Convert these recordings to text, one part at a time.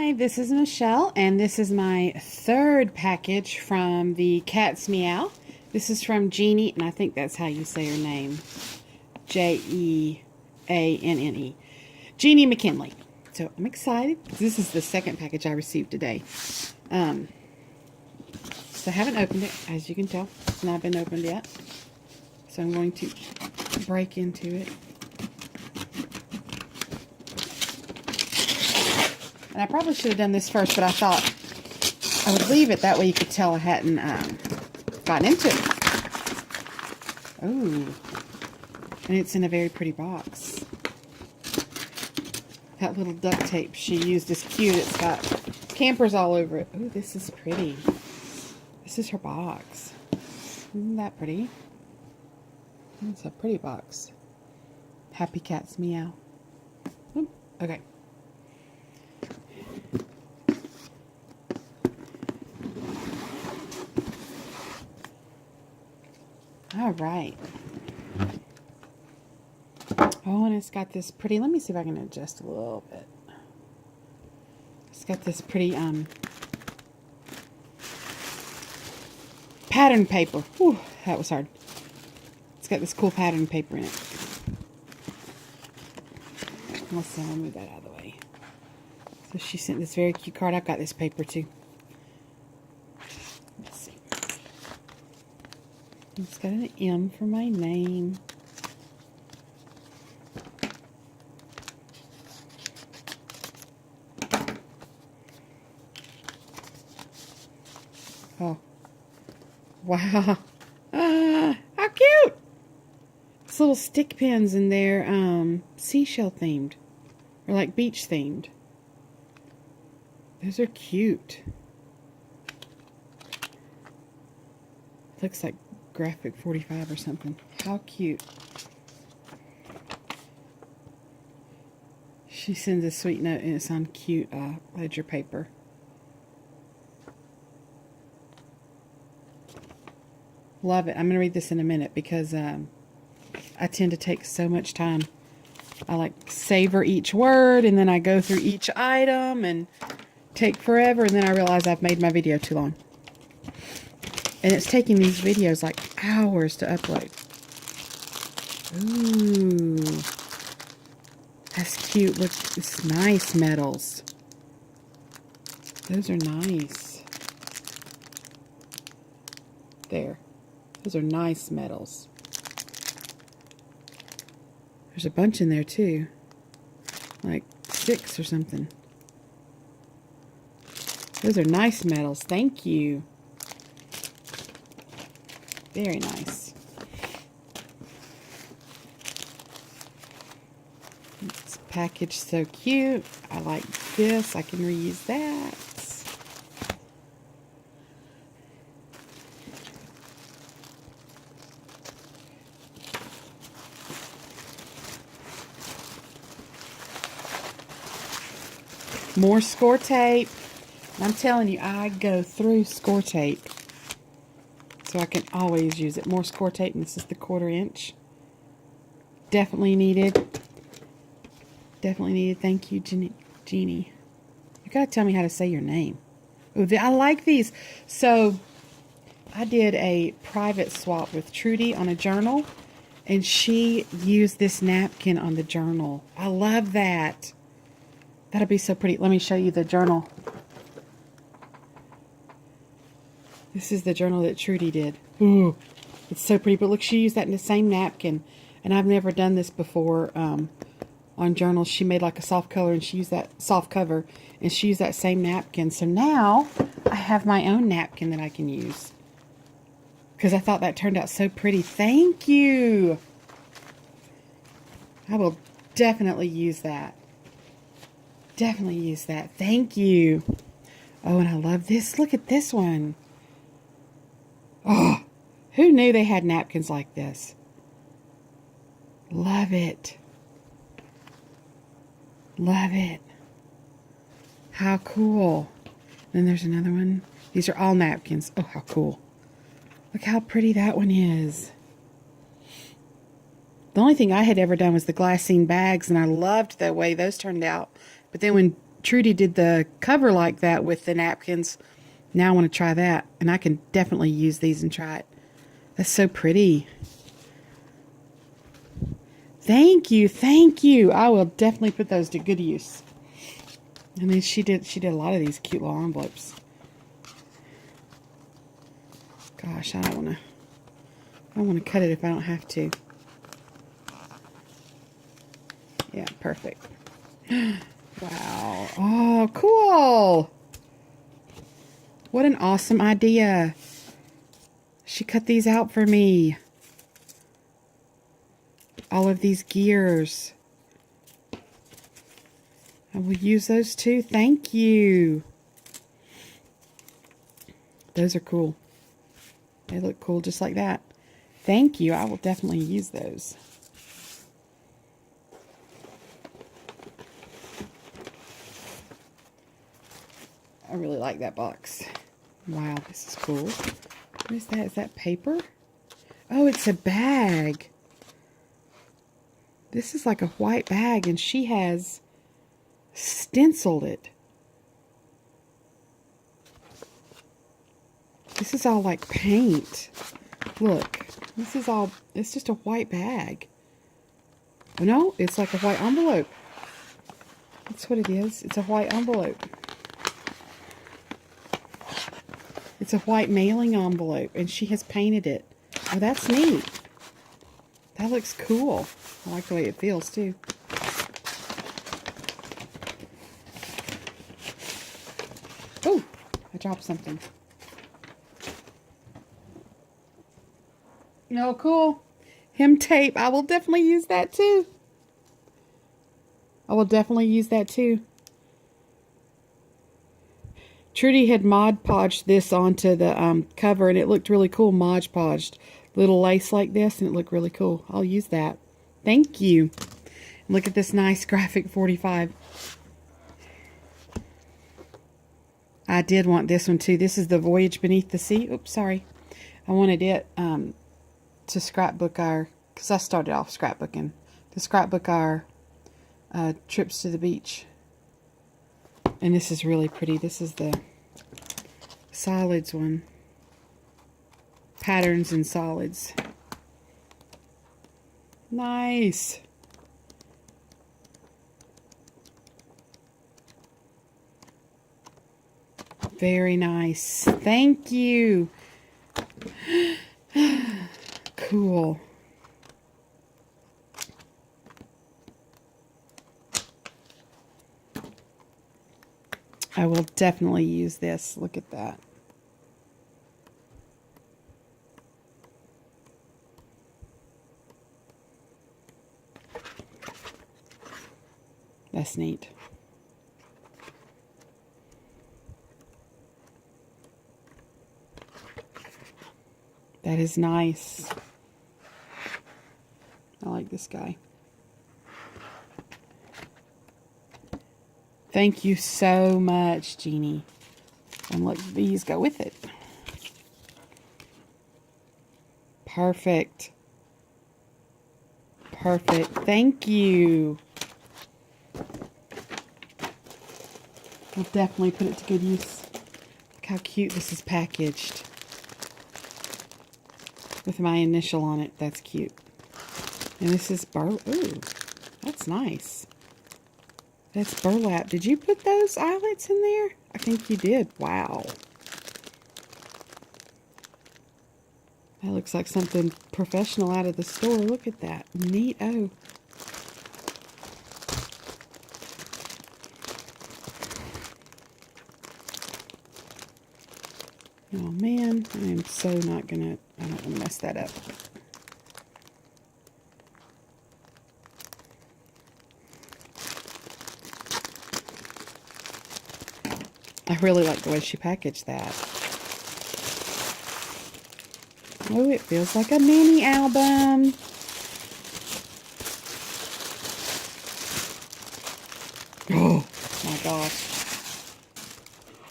Hi, this is Michelle, and this is my third package from the Cat's Meow. This is from Jeannie, and I think that's how you say her name. Jeanne. Jeanne McKinley. So I'm excited. This is the second package I received today. So I haven't opened it, as you can tell. It's not been opened yet. So I'm going to break into it. And I probably should have done this first, but I thought I would leave it. That way you could tell I hadn't gotten into it. Oh. And it's in a very pretty box. That little duct tape she used is cute. It's got campers all over it. Oh, this is pretty. This is her box. Isn't that pretty? It's a pretty box. Happy Cats Meow. Oop, okay. All right. Oh, and it's got this pretty, let me see if I can adjust a little bit. It's got this pretty pattern paper. Whew, that was hard. It's got this cool pattern paper in it. Let's see, I'll move that out of the way. So she sent this very cute card. I've got this paper too. Let's see. It's got an M for my name. Oh. Wow. How cute! It's little stick pins in there, seashell themed. Or like beach themed. Those are cute. Looks like graphic 45 or something. How cute. She sends a sweet note and it's on cute ledger paper. Love it. I'm going to read this in a minute because I tend to take so much time. I like savor each word and then I go through each item and take forever, and then I realize I've made my video too long. And it's taking these videos like hours to upload. Ooh. That's cute. Look, it's nice metals. Those are nice. There. Those are nice metals. There's a bunch in there too. Like 6 or something. Those are nice metals. Thank you. Very nice. This package so cute. I like this. I can reuse that. More score tape. I'm telling you, I go through score tape. So I can always use it. More score tape, and this is the 1/4 inch. Definitely needed. Definitely needed. Thank you, Jeannie. You gotta tell me how to say your name. Oh, I like these. So I did a private swap with Trudy on a journal, and she used this napkin on the journal. I love that. That'll be so pretty. Let me show you the journal. This is the journal that Trudy did. Ooh, it's so pretty. But look, she used that in the same napkin. And I've never done this before on journals. She made like a soft color, and she used that soft cover. And she used that same napkin. So now I have my own napkin that I can use. Because I thought that turned out so pretty. Thank you. I will definitely use that. Definitely use that. Thank you. Oh, and I love this. Look at this one. Oh, who knew they had napkins like this? Love it. Love it. How cool. Then there's another one. These are all napkins. Oh, how cool. Look how pretty that one is. The only thing I had ever done was the glassine bags, and I loved the way those turned out. But then when Trudy did the cover like that with the napkins. Now I want to try that. And I can definitely use these and try it. That's so pretty. Thank you, thank you. I will definitely put those to good use. I mean, she did a lot of these cute little envelopes. Gosh, I don't want to cut it if I don't have to. Yeah, perfect. Wow. Oh, cool. What an awesome idea. She cut these out for me. All of these gears. I will use those too. Thank you. Those are cool. They look cool just like that. Thank you. I will definitely use those. I really like that box. Wow, this is cool. What is that? Is that paper? Oh, it's a bag. This is like a white bag, and she has stenciled it. This is all like paint. Look, this is all, it's just a white bag. Oh no, it's like a white envelope. That's what it is. It's a white envelope. It's a white mailing envelope, and she has painted it. Oh, that's neat. That looks cool. I like the way it feels, too. Oh, I dropped something. Oh, cool. Hem tape. I will definitely use that, too. I will definitely use that, too. Trudy had Mod Podged this onto the cover, and it looked really cool. Mod Podged. Little lace like this, and it looked really cool. I'll use that. Thank you. And look at this nice graphic 45. I did want this one too. This is the Voyage Beneath the Sea. Oops, sorry. I wanted it to scrapbook our, because I started off scrapbooking, to scrapbook our trips to the beach. And this is really pretty. This is the solids one. Patterns and solids. Nice. Very nice. Thank you. Cool. I will definitely use this. Look at that. That's neat. That is nice. I like this guy. Thank you so much, Jeannie. And look, these go with it. Perfect. Perfect. Thank you. I'll definitely put it to good use. Look how cute this is packaged. With my initial on it. That's cute. And this is ooh, that's nice. That's burlap. Did you put those eyelets in there? I think you did. Wow. That looks like something professional out of the store. Look at that. Neat. Oh. Oh man, I am so not gonna, I don't want to mess that up. I really like the way she packaged that. Oh, it feels like a mini album. Oh my gosh.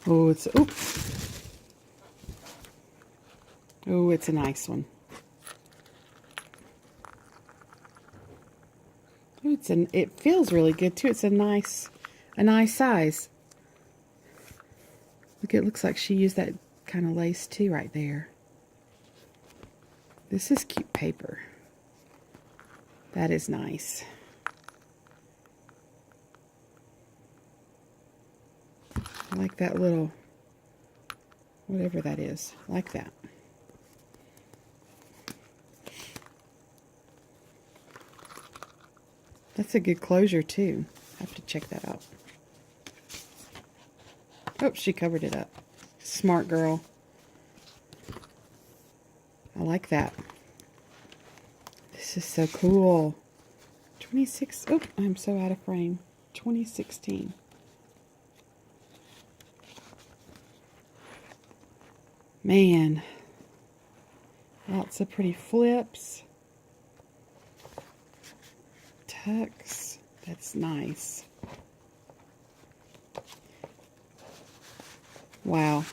Oh, it's, oops. Oh, it's a nice one. It feels really good too. It's a nice size. Look, it looks like she used that kind of lace too right there. This is cute paper. That is nice. I like that little, whatever that is. I like that. That's a good closure too. I have to check that out. Oh, she covered it up. Smart girl. I like that. This is so cool. 26. Oh, I'm so out of frame. 2016. Man. Lots of pretty flips. Tucks. That's nice. Wow.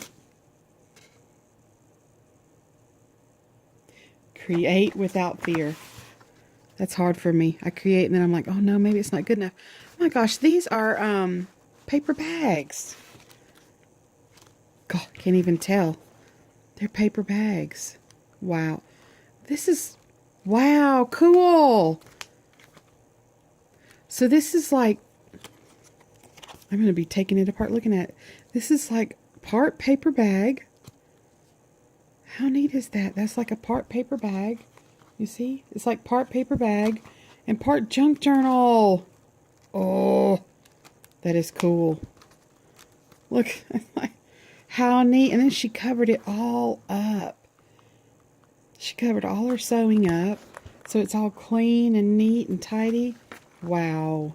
Create without fear. That's hard for me. I create and then I'm like, oh no, maybe it's not good enough. Oh my gosh, these are paper bags. God, can't even tell. They're paper bags. Wow. This is, wow, cool. So this is like, I'm going to be taking it apart looking at it. This is like part paper bag. How neat is that? That's like a part paper bag. You see? It's like part paper bag and part junk journal. Oh, that is cool. Look, how neat. And then she covered it all up. She covered all her sewing up. So it's all clean and neat and tidy. Wow.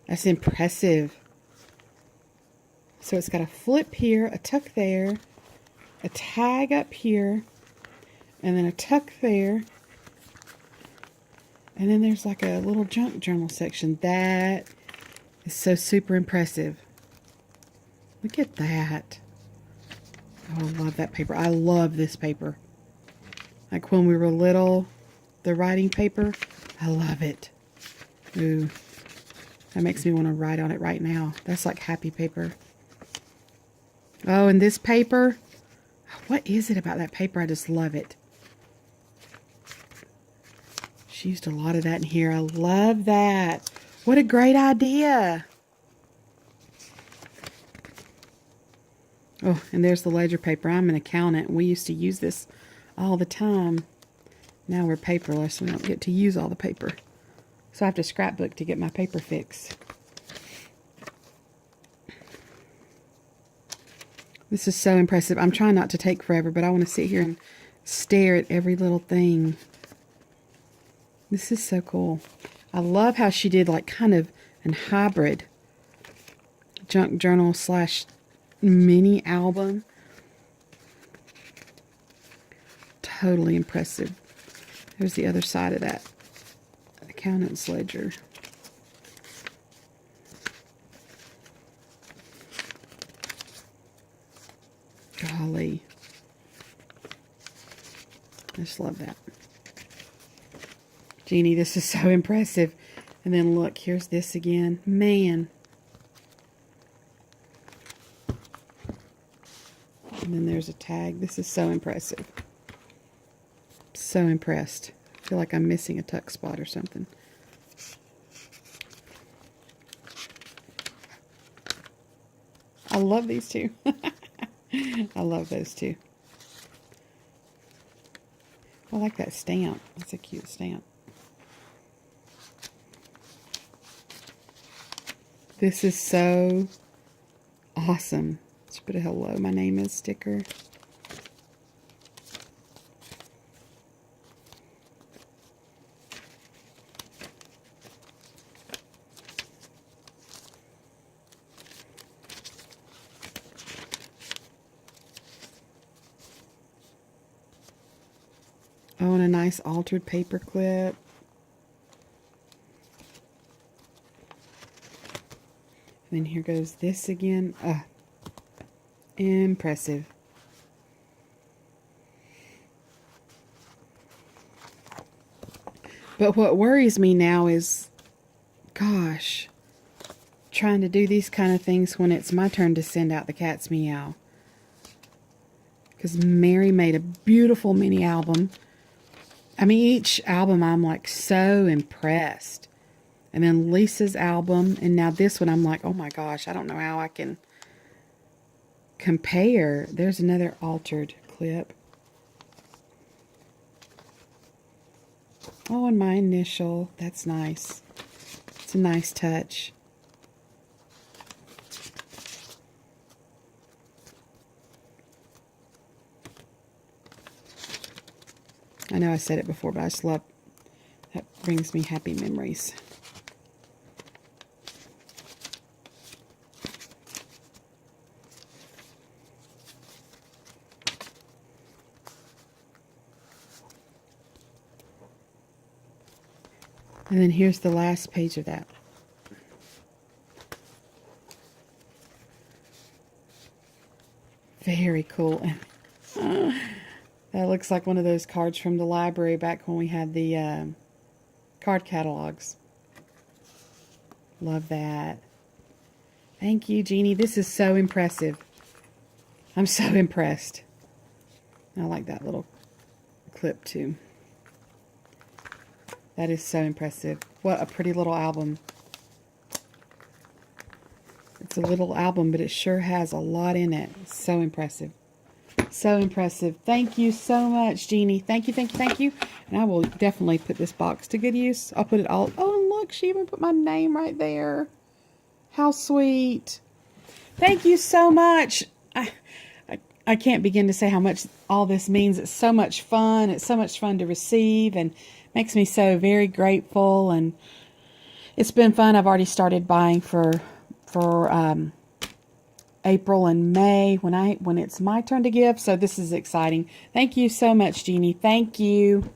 That's impressive. So it's got a flip here, a tuck there, a tag up here, and then a tuck there. And then there's like a little junk journal section. That is so super impressive. Look at that. Oh, I love that paper. I love this paper. Like when we were little, the writing paper, I love it. Ooh, that makes me want to write on it right now. That's like happy paper. Oh, and this paper, what is it about that paper? I just love it. She used a lot of that in here. I love that. What a great idea. Oh, and there's the ledger paper. I'm an accountant. We used to use this all the time. Now we're paperless. We don't get to use all the paper. So I have to scrapbook to get my paper fix. This is so impressive. I'm trying not to take forever, but I want to sit here and stare at every little thing. This is so cool. I love how she did like kind of an hybrid junk journal slash mini album. Totally impressive. Here's the other side of that accountant's ledger. Golly. I just love that. Jeannie, this is so impressive. And then look, here's this again. Man. And then there's a tag. This is so impressive. So impressed. I feel like I'm missing a tuck spot or something. I love these two. I love those two. I like that stamp. That's a cute stamp. This is so awesome. Let's put a hello, my name is sticker. Oh, and a nice altered paper clip. And then here goes this again. Impressive. But what worries me now is, gosh, trying to do these kind of things when it's my turn to send out the cat's meow. Because Mary made a beautiful mini album. I mean, each album I'm like so impressed. And then Lisa's album, and now this one I'm like, oh my gosh, I don't know how I can compare. There's another altered clip. Oh, and my initial. That's nice. It's a nice touch. I know I said it before, but I just love, that brings me happy memories. And then here's the last page of that. Very cool. That looks like one of those cards from the library back when we had the card catalogs. Love that. Thank you, Jeannie. This is so impressive. I'm so impressed. I like that little clip too. That is so impressive. What a pretty little album. It's a little album, but it sure has a lot in it. So impressive. So impressive. Thank you so much, Jeannie. Thank you, thank you, thank you. And I will definitely put this box to good use. I'll put it all. Oh, and look, she even put my name right there. How sweet. Thank you so much. I can't begin to say how much all this means. It's so much fun. It's so much fun to receive and makes me so very grateful. And it's been fun. I've already started buying for April and May when it's my turn to give. So this is exciting. Thank you so much, Jeannie. Thank you.